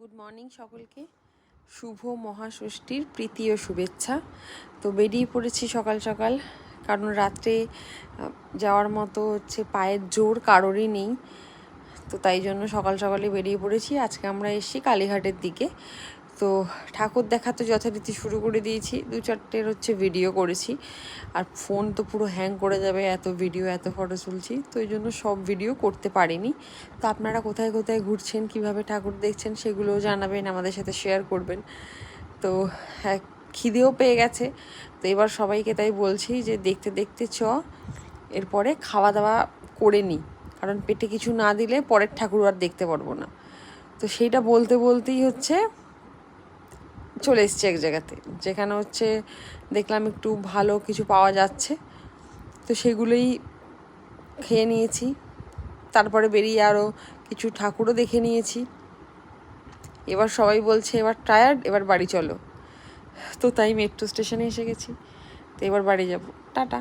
Good morning সকলকে, শুভ মহাষষ্ঠীর প্রীতি ও শুভেচ্ছা। তো বেরিয়ে পড়েছি সকাল সকাল, কারণ রাত্রে যাওয়ার মতো পায়ের জোর কারোরই নেই। তো তাই জন্য সকাল সকালে বেরিয়ে পড়েছি। আজকে আমরা এসেছি কালীঘাটের দিকে। তো ঠাকুর দেখা তো যথারীতি শুরু করে দিয়েছি, 2-4টের ভিডিও করেছি। আর ফোন তো পুরো হ্যাং করে যাবে, এত ভিডিও এত ফটো তুলছি, তো এই জন্য সব ভিডিও করতে পারিনি। তো আপনারা কোথায় কোথায় ঘুরছেন, কিভাবে ঠাকুর দেখছেন, সেগুলোও জানাবেন, আমাদের সাথে শেয়ার করবেন। তো হ্যাঁ, খিদেও পেয়ে গেছে। তো এবার সবাইকে তাই বলছি যে দেখতে দেখতে এরপরে খাওয়া দাওয়া করে নিই, কারণ পেটে কিছু না দিলে পরের ঠাকুর আর দেখতে পারবো না। তো সেইটা বলতে বলতেই চলে এসছে এক জায়গাতে, যেখানে দেখলাম একটু ভালো কিছু পাওয়া যাচ্ছে, তো সেগুলোই খেয়ে নিয়েছি। তারপরে বেরিয়ে আরও কিছু ঠাকুরও দেখে নিয়েছি। এবার সবাই বলছে এবার টায়ার্ড, এবার বাড়ি চলো। তো তাই মেট্রো স্টেশনে এসে গেছি। তো এবার বাড়ি যাব। টাটা।